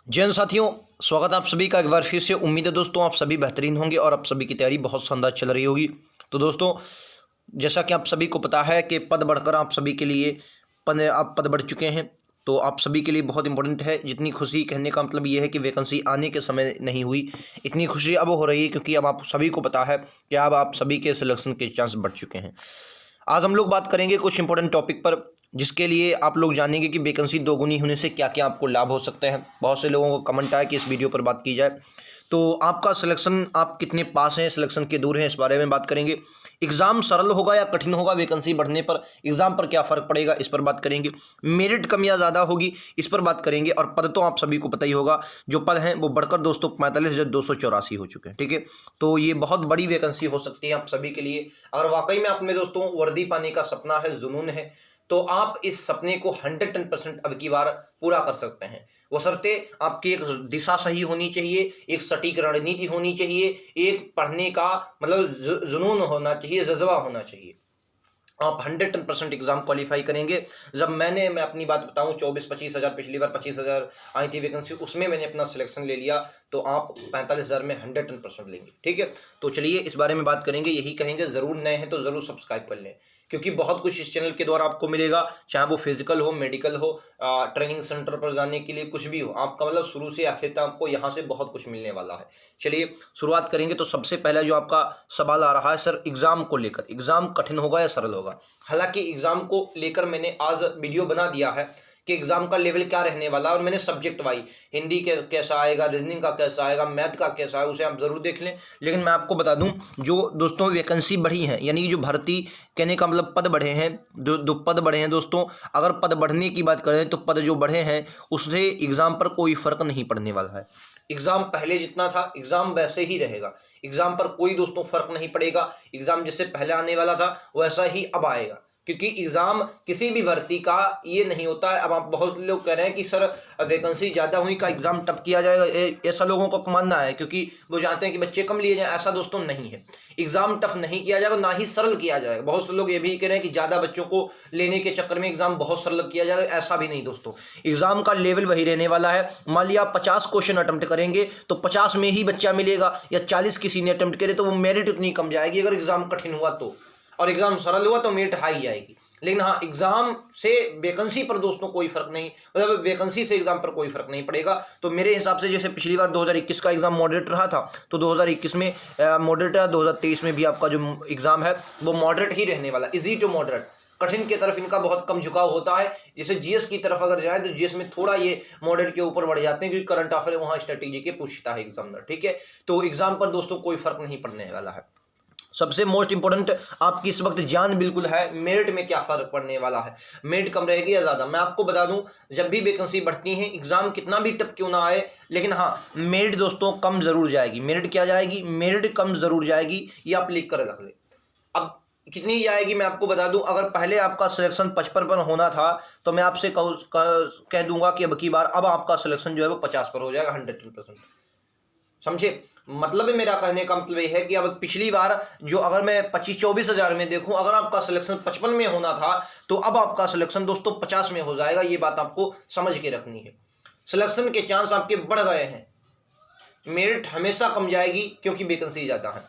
जय हिंद साथियों, स्वागत है आप सभी का एक बार फिर से। उम्मीद है दोस्तों आप सभी बेहतरीन होंगे और आप सभी की तैयारी बहुत शानदार चल रही होगी। तो दोस्तों, जैसा कि आप सभी को पता है कि पद बढ़कर आप सभी के लिए पद बढ़ चुके हैं। तो आप सभी के लिए बहुत इंपॉर्टेंट है। जितनी खुशी, कहने का मतलब ये है कि वैकेंसी आने के समय नहीं हुई, इतनी खुशी अब हो रही है क्योंकि अब आप सभी को पता है कि अब आप सभी के सिलेक्शन के चांस बढ़ चुके हैं। आज हम लोग बात करेंगे कुछ इंपॉर्टेंट टॉपिक पर, जिसके लिए आप लोग जानेंगे कि वैकेंसी दोगुनी होने से क्या क्या आपको लाभ हो सकते हैं। बहुत से लोगों को कमेंट आया कि इस वीडियो पर बात की जाए। तो आपका सिलेक्शन, आप कितने पास हैं, सिलेक्शन के दूर हैं, इस बारे में बात करेंगे। एग्ज़ाम सरल होगा या कठिन होगा, वैकेंसी बढ़ने पर एग्ज़ाम पर क्या फ़र्क पड़ेगा, इस पर बात करेंगे। मेरिट कम या ज़्यादा होगी, इस पर बात करेंगे। और पद तो आप सभी को पता ही होगा, जो पद हैं वो बढ़कर दोस्तों 45,284 हो चुके हैं। ठीक है, तो ये बहुत बड़ी वैकेंसी हो सकती है आप सभी के लिए। अगर वाकई में आप में दोस्तों वर्दी पाने का सपना है, जुनून है, तो आप इस सपने को 110% अब की बार पूरा कर सकते हैं। बशर्ते आपकी एक दिशा सही होनी चाहिए, एक सटीक रणनीति होनी चाहिए, एक पढ़ने का मतलब जुनून होना चाहिए, जज्बा होना चाहिए। आप 110% एग्जाम क्वालिफाई करेंगे। जब मैं अपनी बात बताऊं, 24-25 हज़ार, पिछली बार 25,000 आई थी वैकेंसी, उसमें मैंने अपना सिलेक्शन ले लिया। तो आप 45,000 में 110% लेंगे। ठीक है, तो चलिए इस बारे में बात करेंगे। यही कहेंगे, ज़रूर नए हैं तो ज़रूर सब्सक्राइब कर लें, क्योंकि बहुत कुछ इस चैनल के द्वारा आपको मिलेगा। चाहे वो फिजिकल हो, मेडिकल हो, ट्रेनिंग सेंटर पर जाने के लिए कुछ भी हो, आपका मतलब शुरू से आखिर तक आपको यहाँ से बहुत कुछ मिलने वाला है। चलिए शुरुआत करेंगे। तो सबसे पहला जो आपका सवाल आ रहा है, सर एग्ज़ाम को लेकर, एग्ज़ाम कठिन होगा या सरल होगा। हालांकि एग्ज़ाम को लेकर मैंने आज वीडियो बना दिया है कि एग्ज़ाम का लेवल क्या रहने वाला है, और मैंने सब्जेक्ट वाइज हिंदी के कैसा आएगा, रीजनिंग का कैसा आएगा, मैथ का कैसा है, उसे आप ज़रूर देख लें। लेकिन मैं आपको बता दूं, जो दोस्तों वैकेंसी बढ़ी है, यानी कि जो भर्ती, कहने का मतलब पद बढ़े हैं, दो पद बढ़े हैं दोस्तों। अगर पद बढ़ने की बात करें तो पद जो बढ़े हैं उससे एग्ज़ाम पर कोई फ़र्क नहीं पड़ने वाला है। एग्ज़ाम पहले जितना था एग्ज़ाम वैसे ही रहेगा। एग्ज़ाम पर कोई दोस्तों फ़र्क नहीं पड़ेगा। एग्ज़ाम जैसे पहले आने वाला था वैसा ही अब आएगा, क्योंकि एग्ज़ाम किसी भी भर्ती का ये नहीं होता है। अब आप बहुत लोग कह रहे हैं कि सर वैकेंसी ज़्यादा हुई का एग्ज़ाम टफ किया जाएगा, ऐसा लोगों का मानना है, क्योंकि वो जानते हैं कि बच्चे कम लिए जाएं। ऐसा दोस्तों नहीं है, एग्ज़ाम टफ नहीं किया जाएगा, ना ही सरल किया जाएगा। बहुत से लोग ये भी कह रहे हैं कि ज़्यादा बच्चों को लेने के चक्कर में एग्ज़ाम बहुत सरल किया जाएगा, ऐसा भी नहीं दोस्तों। एग्ज़ाम का लेवल वही रहने वाला है। मान लिया आप 50 क्वेश्चन अटैम्प्ट करेंगे तो 50 में ही बच्चा मिलेगा, या 40 किसी ने अटैम्प्ट करे तो वो मेरिट उतनी कम जाएगी अगर एग्ज़ाम कठिन हुआ तो, और एग्ज़ाम सरल हुआ तो मेरिट हाई जाएगी। लेकिन हाँ, एग्जाम से वैकेंसी पर दोस्तों कोई फर्क नहीं, मतलब वैकेंसी से एग्जाम पर कोई फर्क नहीं पड़ेगा। तो मेरे हिसाब से जैसे पिछली बार 2021 का एग्जाम मॉडरेट रहा था, तो 2021 में मॉडरेट है, 2023 में भी आपका जो एग्जाम है वो मॉडरेट ही रहने वाला, इजी टू मॉडरेट। कठिन की तरफ इनका बहुत कम झुकाव होता है। जैसे जीएस की तरफ अगर जाए तो जीएस में थोड़ा ये मॉडरेट के ऊपर बढ़ जाते हैं, क्योंकि करंट अफेयर वहाँ स्ट्रेटेजी के पूछता है एग्जामिनर। ठीक है, तो एग्जाम पर दोस्तों कोई फर्क नहीं पड़ने वाला है। सबसे मोस्ट इंपॉर्टेंट आपकी इस वक्त जान बिल्कुल है, मेरिट में क्या फर्क पड़ने वाला है, मेरिट कम रहेगी या ज़्यादा। मैं आपको बता दूं, जब भी वैकेंसी बढ़ती है, एग्जाम कितना भी टफ क्यों ना आए, लेकिन हाँ मेरिट दोस्तों कम जरूर जाएगी। मेरिट क्या जाएगी, मेरिट कम जरूर जाएगी, ये आप लिख कर रख ले। अब कितनी जाएगी मैं आपको बता दूं। अगर पहले आपका सिलेक्शन 55 पर होना था, तो मैं आपसे कह दूंगा कि अब की बार अब आपका सिलेक्शन जो है वो 50 पर हो जाएगा, 110%। समझे, मतलब मेरा कहने का मतलब ये है कि अब पिछली बार जो, अगर मैं 25-24 हज़ार में देखूं, अगर आपका सिलेक्शन 55 में होना था, तो अब आपका सिलेक्शन दोस्तों 50 में हो जाएगा। ये बात आपको समझ के रखनी है। सिलेक्शन के चांस आपके बढ़ गए हैं, मेरिट हमेशा कम जाएगी क्योंकि वैकेंसी ज़्यादा है।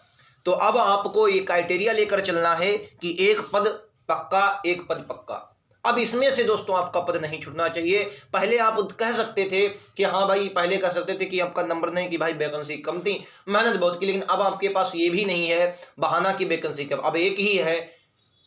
तो अब आपको ये क्राइटेरिया लेकर चलना है कि एक पद पक्का, एक पद पक्का। अब इसमें से दोस्तों आपका पद नहीं छूटना चाहिए। पहले आप कह सकते थे कि हाँ भाई, पहले कह सकते थे कि आपका नंबर नहीं, कि भाई वैकेंसी कम थी, मेहनत बहुत की, लेकिन अब आपके पास ये भी नहीं है बहाना की वैकेंसी कम। अब एक ही है,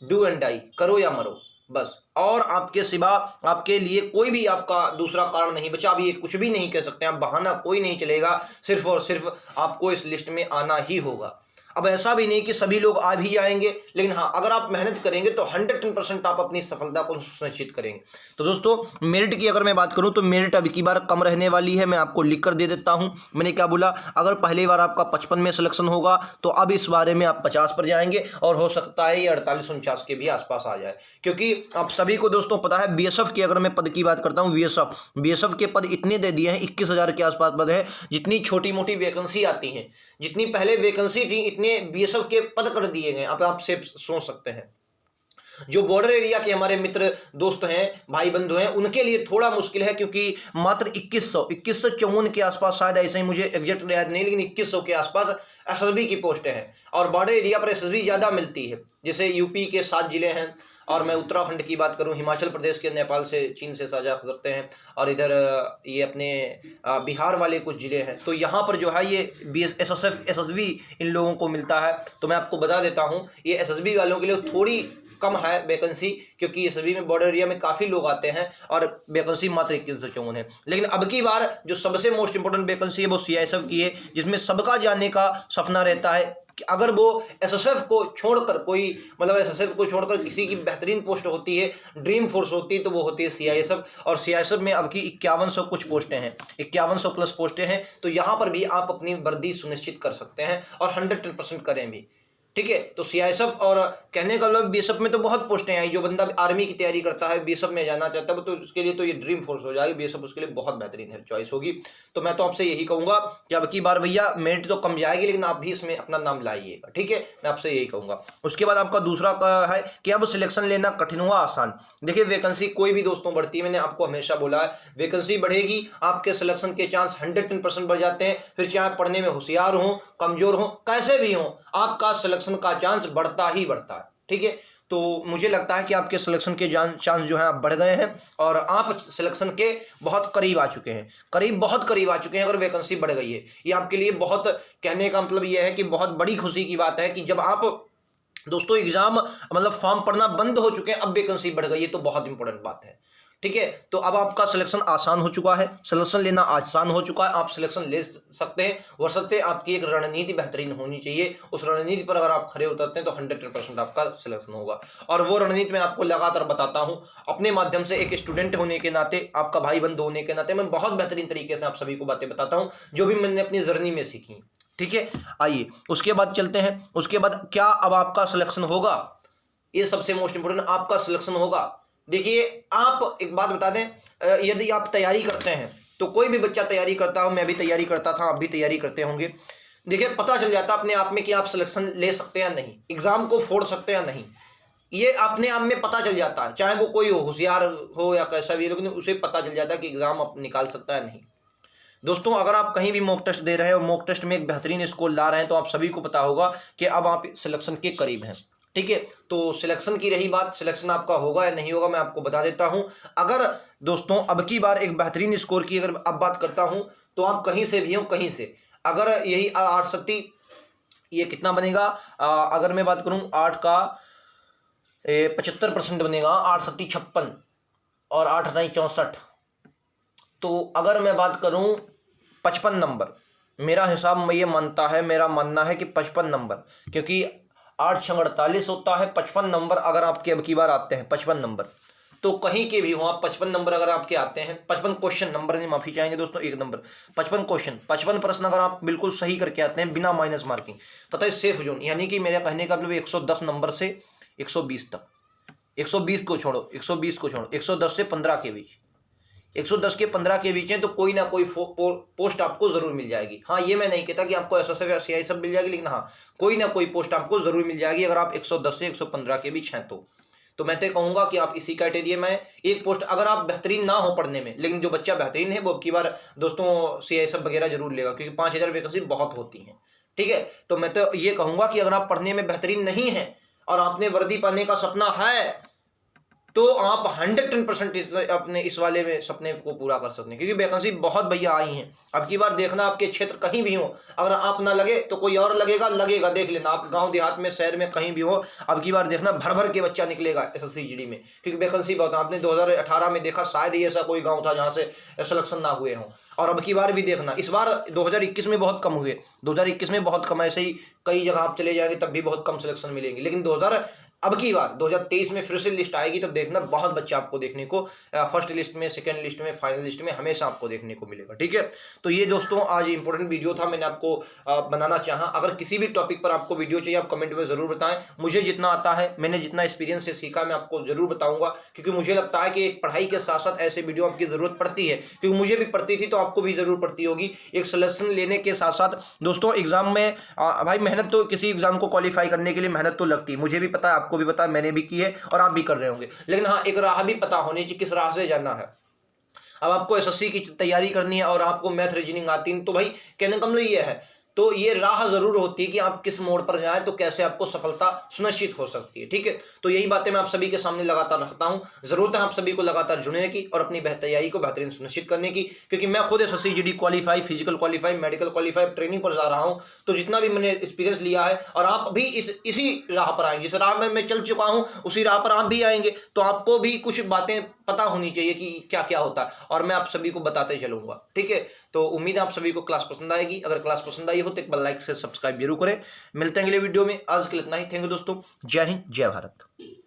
डू एंड डाई, करो या मरो, बस। और आपके सिवा आपके लिए कोई भी आपका दूसरा कारण नहीं बचा। अभी ये कुछ भी नहीं कह सकते आप, बहाना कोई नहीं चलेगा, सिर्फ और सिर्फ आपको इस लिस्ट में आना ही होगा। अब ऐसा भी नहीं कि सभी लोग आ भी जाएंगे, लेकिन हाँ अगर आप मेहनत करेंगे तो 110% आप अपनी सफलता को सुनिश्चित करेंगे। तो दोस्तों मेरिट की अगर मैं बात करूं तो मेरिट अब की बार कम रहने वाली है। मैं आपको लिख कर दे देता हूं, मैंने क्या बोला। अगर पहली बार आपका 55 में सिलेक्शन होगा, तो अब इस बारे में आप 50 पर जाएंगे, और हो सकता है ये 48-49 के भी आसपास आ जाए। क्योंकि आप सभी को दोस्तों पता है, बीएसएफ की अगर मैं पद की बात करता हूँ, बीएसएफ के पद इतने दे दिए हैं, 21,000 के आसपास पद है। जितनी छोटी मोटी वैकेंसी आती हैं, जितनी पहले वैकेंसी थी, इतने बीएसएफ के पद कर दिए गए। अब आप से सोच सकते हैं। जो बॉर्डर एरिया के हमारे मित्र दोस्त हैं, भाई बंधु हैं, उनके लिए थोड़ा मुश्किल है, क्योंकि मात्र 2154 के आसपास, शायद ऐसे ही, मुझे एग्जैक्ट याद नहीं, लेकिन 2100 के आसपास एसएसबी की पोस्टें हैं। और बॉर्डर एरिया पर एसएसबी ज़्यादा मिलती है, जैसे यूपी के 7 जिले हैं, और मैं उत्तराखंड की बात करूं, हिमाचल प्रदेश के नेपाल से, चीन से साझा करते हैं, और इधर ये अपने बिहार वाले कुछ ज़िले हैं। तो यहाँ पर जो है ये एसएसएफ एसएसबी इन लोगों को मिलता है। तो मैं आपको बता देता हूँ, ये एसएसबी वालों के लिए थोड़ी कम है वैकेंसी, क्योंकि एसएसबी में बॉर्डर एरिया में काफ़ी लोग आते हैं, और वैकेंसी मात्र 2154 है। लेकिन अब की बार जो सबसे मोस्ट इंपॉर्टेंट वैकेंसी है वो सीआईएसएफ की है, जिसमें सबका जाने का सपना रहता है कि अगर वो एसएसएफ को छोड़कर कोई, मतलब एसएसएफ को छोड़कर किसी की बेहतरीन पोस्ट होती है, ड्रीम फोर्स होती है, तो वो होती है सीआईएसएफ। और सीआईएसएफ में अब की 5100 कुछ पोस्टें हैं, 5100 प्लस पोस्टें हैं। तो यहाँ पर भी आप अपनी वर्दी सुनिश्चित कर सकते हैं, और 110% करें भी, ठीक है। तो सीआईएसएफ, और कहने का मतलब बीएसएफ में तो बहुत पोस्टें आई, जो बंदा आर्मी की तैयारी करता है, बीएसएफ में जाना चाहता है, तो उसके लिए तो ये ड्रीम फोर्स हो जाएगी, बीएसएफ उसके लिए बहुत बेहतरीन है, चॉइस होगी। तो मैं तो आपसे यही कहूंगा कि अब की बार भैया मेरिट तो कम जाएगी, लेकिन आप भी इसमें अपना नाम लाइएगा, ठीक है, मैं आपसे यही कहूंगा। उसके बाद आपका दूसरा है कि अब सिलेक्शन लेना कठिन हुआ आसान। देखिए, वैकेंसी कोई भी दोस्तों बढ़ती है, मैंने आपको हमेशा बोला है, वैकेंसी बढ़ेगी, आपके सिलेक्शन के चांस 110% बढ़ जाते हैं। फिर चाहे पढ़ने में होशियार हो, कमजोर हो, कैसे भी हो, आपका सिलेक्शन का चांस बढ़ता ही बढ़ता है, ठीक है। तो मुझे लगता है कि आपके सिलेक्शन के चांस जो है आप बढ़ गए हैं, और आप सिलेक्शन के बहुत करीब आ चुके हैं, बहुत करीब आ चुके हैं। अगर वैकेंसी बढ़ गई है, ये आपके लिए बहुत, कहने का मतलब ये है कि बहुत बड़ी खुशी की बात है कि जब आप दोस्तों एग्जाम, मतलब फॉर्म पढ़ना बंद हो चुके हैं, अब वैकेंसी बढ़ गई है, तो बहुत इंपॉर्टेंट बात है, ठीक है। तो अब आपका सिलेक्शन आसान हो चुका है, सिलेक्शन लेना आसान हो चुका है, आप सिलेक्शन ले सकते हैं। वरसते आपकी एक रणनीति बेहतरीन होनी चाहिए, उस रणनीति पर अगर आप खरे उतरते हैं तो 110% आपका सिलेक्शन होगा। और वो रणनीति मैं आपको लगातार बताता हूं, अपने माध्यम से, एक स्टूडेंट होने के नाते, आपका भाई बंधु होने के नाते, मैं बहुत बेहतरीन तरीके से आप सभी को बातें बताता हूँ, जो भी मैंने अपनी जर्नी में सीखी, ठीक है। आइए उसके बाद चलते हैं। उसके बाद क्या अब आपका सिलेक्शन होगा, ये सबसे मोस्ट इंपोर्टेंट, आपका सिलेक्शन होगा। देखिए, आप एक बात बता दें, यदि आप तैयारी करते हैं, तो कोई भी बच्चा तैयारी करता हो, मैं भी तैयारी करता था, आप भी तैयारी करते होंगे, देखिए पता चल जाता अपने आप में कि आप सिलेक्शन ले सकते हैं या नहीं, एग्जाम को फोड़ सकते हैं या नहीं, ये अपने आप में पता चल जाता है। चाहे वो कोई होशियार हो या कैसा भी, लेकिन उसे पता चल जाता है कि एग्जाम आप निकाल सकता है नहीं। दोस्तों, अगर आप कहीं भी मॉक टेस्ट दे रहे हैं और मॉक टेस्ट में एक बेहतरीन स्कोर ला रहे हैं, तो आप सभी को पता होगा कि अब आप सिलेक्शन के करीब हैं, ठीक है। तो सिलेक्शन की रही बात, सिलेक्शन आपका होगा या नहीं होगा, मैं आपको बता देता हूं। अगर दोस्तों अब की बार एक बेहतरीन स्कोर की अगर अब बात करता हूं, तो आप कहीं से भी हो, कहीं से, अगर यही 8 ये कितना बनेगा, अगर मैं बात करूं 8 का 75% बनेगा, 8 सत्ती 56 और 8 9 64। तो अगर मैं बात करूं 55 नंबर, मेरा हिसाब में ये मानता है, मेरा मानना है कि 55 नंबर, क्योंकि 8 6 48 होता है, 55 नंबर अगर आपके अब की बार आते हैं, 55 नंबर, तो कहीं के भी हो आप, 55 नंबर अगर आपके आते हैं, 55 क्वेश्चन, नंबर नहीं माफी चाहेंगे दोस्तों, 1 नंबर, 55 क्वेश्चन, 55 प्रश्न अगर आप बिल्कुल सही करके आते हैं बिना माइनस मार्किंग, पता है सेफ जोन, यानी कि मेरा कहने का मतलब 110 नंबर से 120 तक, 120 को छोड़ो, 120 को छोड़ो, 110 से 15 के बीच, 110 के 15 के बीच है, तो कोई ना कोई पोस्ट आपको जरूर मिल जाएगी। हाँ, ये मैं नहीं कहता कि आपको एसएसएफ या सीआई सब मिल जाएगी, लेकिन हाँ, कोई ना कोई पोस्ट आपको जरूर मिल जाएगी अगर आप 110 से 115 के बीच हैं तो मैं तो कहूंगा कि आप इसी क्राइटेरिया में एक पोस्ट, अगर आप बेहतरीन ना हो पढ़ने में, लेकिन जो बच्चा बेहतरीन है वो अब की बार दोस्तों सीआई सब वगैरह जरूर लेगा, क्योंकि 5000 वैकेंसी बहुत होती हैं, ठीक है। तो मैं तो ये कहूंगा कि अगर आप पढ़ने में बेहतरीन नहीं है और आपने वर्दी पाने का सपना है, तो आप 110% अपने इस वाले में सपने को पूरा कर सकते हैं, क्योंकि वैकेंसी बहुत भैया आई हैं। अब की बार देखना, आपके क्षेत्र कहीं भी हो, अगर आप ना लगे तो कोई और लगेगा, देख लेना, आप गांव देहात में, शहर में, कहीं भी हो, अब की बार देखना भर भर के बच्चा निकलेगा एसएससी जीडी में, क्योंकि वैकेंसी बहुत। आपने 2018 में देखा, शायद ही ऐसा कोई गाँव था जहाँ से सिलेक्शन ना हुए हों, और अब की बार भी देखना, इस बार 2021 में बहुत कम हुए, 2021 में बहुत कम, ऐसे ही कई जगह आप चले जाएंगे तब भी बहुत कम सिलेक्शन मिलेंगे, लेकिन अब की बार 2023 में फिर से लिस्ट आएगी, तब देखना बहुत बच्चा आपको देखने को फर्स्ट लिस्ट में, सेकंड लिस्ट में, फाइनल लिस्ट में हमेशा आपको देखने को मिलेगा, ठीक है। तो ये दोस्तों आज इंपॉर्टेंट वीडियो था, मैंने आपको बनाना चाहा। अगर किसी भी टॉपिक पर आपको वीडियो चाहिए, आप कमेंट में जरूर बताएं। मुझे जितना आता है, मैंने जितना एक्सपीरियंस से सीखा, मैं आपको जरूर बताऊंगा, क्योंकि मुझे लगता है कि एक पढ़ाई के साथ साथ ऐसे वीडियो आपकी जरूरत पड़ती है, क्योंकि मुझे भी पड़ती थी, तो आपको भी जरूर पड़ती होगी। एक सिलेक्शन लेने के साथ साथ दोस्तों एग्जाम में भाई मेहनत तो, किसी एग्जाम को क्वालिफाई करने के लिए मेहनत तो लगती है, मुझे भी पता है, आपको आपको भी पता है, मैंने भी की है और आप भी कर रहे होंगे। लेकिन हाँ, एक राह भी पता होनी चाहिए, किस राह से जाना है। अब आपको एसएससी की तैयारी करनी है और आपको मैथ रीजनिंग आती है, तो भाई कहने का मतलब ये है, तो ये राह जरूर होती है कि आप किस मोड़ पर जाएं तो कैसे आपको सफलता सुनिश्चित हो सकती है। ठीक है, तो यही बातें मैं आप सभी के सामने लगातार रखता हूं। जरूरत है आप सभी को लगातार जुड़ने की और अपनी तैयारी को बेहतरीन सुनिश्चित करने की, क्योंकि मैं खुद SSC GD qualify, physical qualify, medical qualify training पर जा रहा हूं। तो जितना भी मैंने एक्सपीरियंस लिया है, और आप भी इसी राह पर आएंगे, जिस राह में मैं चल चुका हूं उसी राह पर आप भी आएंगे, तो आपको भी कुछ बातें पता होनी चाहिए कि क्या क्या होता है, और मैं आप सभी को बताते चलूंगा। ठीक है, तो उम्मीद है आप सभी को क्लास पसंद आएगी। अगर क्लास पसंद आई हो तो एक बार लाइक से सब्सक्राइब जरूर करें। मिलते हैं अगले वीडियो में, आज के लिए इतना ही। थैंक यू दोस्तों, जय हिंद, जय भारत।